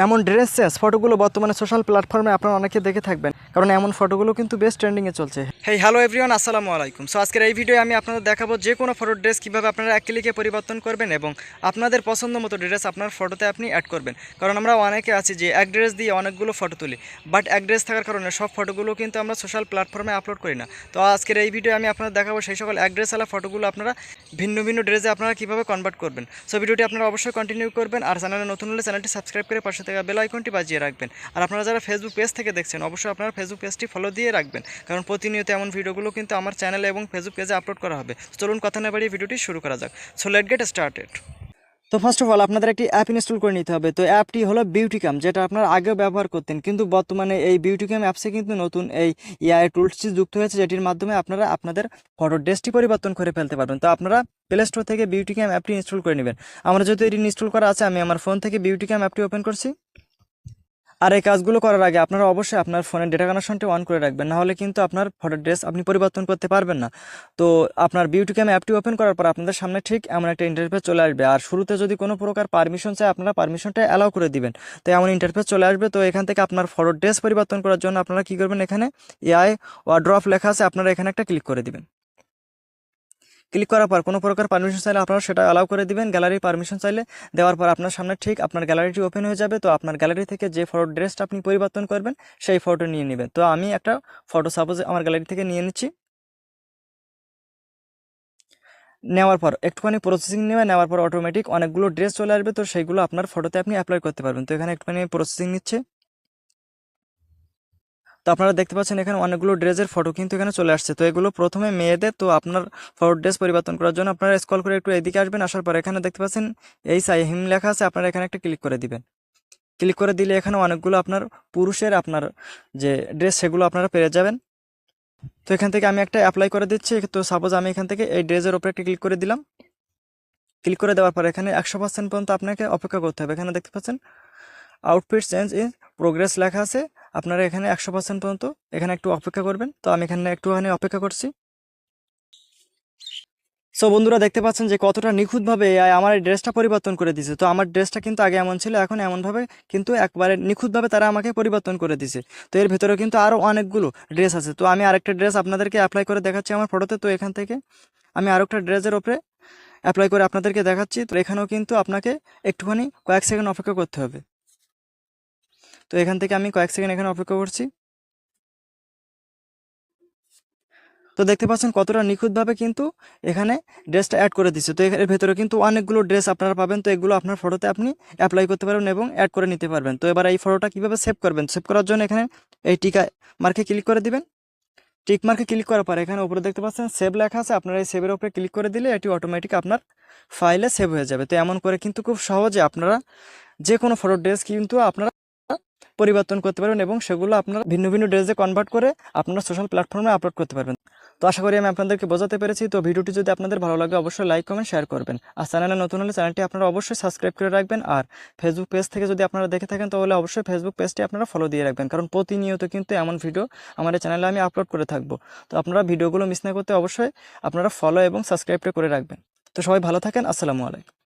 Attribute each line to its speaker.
Speaker 1: এমন dress change ফটোগুলো বর্তমানে সোশ্যাল প্ল্যাটফর্মে আপনারা অনেকে দেখে থাকবেন, কারণ এমন ফটোগুলো কিন্তু বেশ ট্রেন্ডিংয়ে চলছে। হেই হ্যালো এভরিওয়ান, আসসালামু আলাইকুম। সো আজকের এই ভিডিওয়ে আমি আপনাদের দেখাবো যে কোনো ফটোর ড্রেস কীভাবে আপনারা এক ক্লিকে পরিবর্তন করবেন এবং আপনাদের পছন্দ মতো ড্রেস আপনার ফটোতে আপনি অ্যাড করবেন। কারণ আমরা অনেকে আছি যে এক ড্রেস দিয়ে অনেকগুলো ফটো তুলি, বাট এক ড্রেস থাকার কারণে সব ফটোগুলো কিন্তু আমরা সোশ্যাল প্ল্যাটফর্মে আপলোড করি না। তো আজকের এই ভিডিও আমি আপনাদের দেখাবো সেই সকল এক ড্রেসওয়ালা ফটোগুলো আপনারা ভিন্ন ভিন্ন ড্রেসে আপনারা কীভাবে কনভার্ট করবেন। সো ভিডিওটি আপনারা অবশ্যই কন্টিনিউ করবেন, আর চ্যানেলে নতুন হলে চ্যানেলটি সাবস্ক্রাইব করে পাশে থাকা বেল আইকনটি বাজিয়ে রাখবেন। আর আপনারা যারা ফেসবুক পেজ থেকে দেখছেন অবশ্যই আপনারা ফেসবুক পেজটি ফলো দিয়ে রাখবেন, কারণ প্রতিনিয়ত এমন ভিডিওগুলো কিন্তু আমার চ্যানেলে এবং ফেসবুক পেজে আপলোড করা হবে। চলুন কথা না বাড়িয়ে ভিডিওটি শুরু করা যাক। So late get started. তো ফার্স্ট অফ অল আপনাদের একটি অ্যাপ ইনস্টল করে নিতে হবে। তো অ্যাপটি হলো বিউটিকাম, যেটা আপনারা আগেও ব্যবহার করতেন, কিন্তু বর্তমানে এই বিউটিকাম অ্যাপসে কিন্তু নতুন এই এআই টুলসটি যুক্ত হয়েছে, যেটির মাধ্যমে আপনারা আপনাদের ফটোর ড্রেসটি পরিবর্তন করে ফেলতে পারবেন। তো আপনারা প্লে স্টোর থেকে বিউটিকাম অ্যাপটি ইনস্টল করে নেবেন। আমরা যেহেতু এটি ইনস্টল করা আছে, আমি আমার ফোন থেকে বিউটিকাম অ্যাপটি ওপেন করছি। আর এই কাজগুলো করার আগে আপনারা অবশ্যই আপনার ফোনের ডেটা কানেকশনটি অন করে রাখবেন, নাহলে কিন্তু আপনার ফটোর ড্রেস আপনি পরিবর্তন করতে পারবেন না। তো আপনার বিউটিকাম অ্যাপটি ওপেন করার পর আপনাদের সামনে ঠিক এমন একটা ইন্টারফেস চলে আসবে, আর শুরুতে যদি কোনো প্রকার পারমিশন চাই আপনারা পারমিশনটা অ্যালাউ করে দিবেন। তো এমন ইন্টারফেস চলে আসবে। তো এখান থেকে আপনার ফটোর ড্রেস পরিবর্তন করার জন্য আপনারা কী করবেন, এখানে এআই ওয়ার্ড্রপ লেখা আছে, আপনারা এখানে একটা ক্লিক করে দিবেন। ক্লিক করার পর কোনো প্রকার পারমিশন চাইলে আপনারা সেটা অ্যালাউ করে দিবেন। গ্যালারি পারমিশন চাইলে দেওয়ার পর আপনার সামনে ঠিক আপনার গ্যালারিটি ওপেন হয়ে যাবে। তো আপনার গ্যালারি থেকে যে ফটোর ড্রেসটা আপনি পরিবর্তন করবেন সেই ফটো নিয়ে নেবেন। তো আমি একটা ফটো সাপোজ আমার গ্যালারি থেকে নিয়ে নিচ্ছি। নেওয়ার পর একটুখানি প্রসেসিং নেওয়ার পর অটোমেটিক অনেকগুলো ড্রেস চলে আসবে। তো সেইগুলো আপনার ফটোতে আপনি অ্যাপ্লাই করতে পারবেন। তো এখানে একটুখানি প্রসেসিং নিচ্ছে। তো আপনারা দেখতে পাচ্ছেন এখানে অনেকগুলো ড্রেসের ফটো কিন্তু এখানে চলে আসছে। তো এগুলো প্রথমে মেয়েদের। তো আপনার ফটো ড্রেস পরিবর্তন করার জন্য আপনারা স্ক্রল করে একটু এদিকে আসবেন। আসার পর এখানে দেখতে পাচ্ছেন এই সাইহিম লেখা আছে, আপনারা এখানে একটা ক্লিক করে দিবেন। ক্লিক করে দিলে এখানে অনেকগুলো আপনার পুরুষের আপনার যে ড্রেস সেগুলো আপনারা পেয়ে যাবেন। তো এখান থেকে আমি একটা অ্যাপ্লাই করে দিচ্ছি। তো সাপোজ আমি এখান থেকে এই ড্রেসের ওপরে একটা ক্লিক করে দিলাম। ক্লিক করে দেওয়ার পর এখানে 100% পর্যন্ত আপনাকে অপেক্ষা করতে হবে। এখানে দেখতে পাচ্ছেন আউটফিট চেঞ্জ ইন প্রোগ্রেস লেখা আছে, আপনারা এখানে 100% পর্যন্ত এখানে একটু অপেক্ষা করবেন। তো আমি এখানে একটুখানি অপেক্ষা করছি। সো বন্ধুরা দেখতে পাচ্ছেন যে কতটা নিখুঁতভাবে এআই আমার এই ড্রেসটা পরিবর্তন করে দিয়েছে। তো আমার ড্রেসটা কিন্তু আগে এমন ছিল, এখন এমনভাবে কিন্তু একবারে নিখুঁতভাবে তারা আমাকে পরিবর্তন করে দিয়েছে। তো এর ভেতরে কিন্তু আরও অনেকগুলো ড্রেস আছে। তো আমি আরেকটা ড্রেস আপনাদেরকে অ্যাপ্লাই করে দেখাচ্ছি আমার ফটোতে। তো এখান থেকে আমি আরেকটা ড্রেসের ওপরে অ্যাপ্লাই করে আপনাদেরকে দেখাচ্ছি। তো এখানেও কিন্তু আপনাকে একটুখানি কয়েক সেকেন্ড অপেক্ষা করতে হবে। তো এখান থেকে আমি কয়েক সেকেন্ড এখানে অপেক্ষা করছি। তো দেখতে পাচ্ছেন কতটা নিখুঁতভাবে কিন্তু এখানে ড্রেসটা অ্যাড করে দিচ্ছে। তো এর ভেতরে কিন্তু অনেকগুলো ড্রেস আপনারা পাবেন। তো এগুলো আপনার ফটোতে আপনি অ্যাপ্লাই করতে পারবেন এবং অ্যাড করে নিতে পারবেন। তো এবার এই ফটোটা কীভাবে সেভ করবেন, সেভ করার জন্য এখানে এই টিকা মার্কে ক্লিক করে দিবেন। টিক মার্কে ক্লিক করার পর এখানে উপরে দেখতে পাচ্ছেন সেভ লেখা আছে, আপনারা এই সেভের উপরে ক্লিক করে দিলে এটি অটোমেটিক আপনার ফাইলে সেভ হয়ে যাবে। তো এমন করে কিন্তু খুব সহজে আপনারা যে কোনো ফটো ড্রেস কিন্তু আপনারা পরিবর্তন করতে পারবেন এবং সেগুলো আপনারা ভিন্ন ভিন্ন ড্রেসে কনভার্ট করে আপনারা সোশ্যাল প্ল্যাটফর্মে আপলোড করতে পারবেন। তো আশা করি আমি আপনাদেরকে বোঝাতে পেরেছি। তো ভিডিওটি যদি আপনাদের ভালো লাগে অবশ্যই লাইক কমেন্ট শেয়ার করবেন, আর চ্যানেলে নতুন হলে চ্যানেলটি আপনারা অবশ্যই সাবস্ক্রাইব করে রাখবেন। আর ফেসবুক পেজ থেকে যদি আপনারা দেখে থাকেন তাহলে অবশ্যই ফেসবুক পেজটি আপনারা ফলো দিয়ে রাখবেন, কারণ প্রতিনিয়ত কিন্তু এমন ভিডিও আমাদের চ্যানেলে আমি আপলোড করে থাকবো। তো আপনারা ভিডিওগুলো মিস না করতে অবশ্যই আপনারা ফলো এবং সাবস্ক্রাইবটা করে রাখবেন। তো সবাই ভালো থাকেন, আসসালামু আলাইকুম।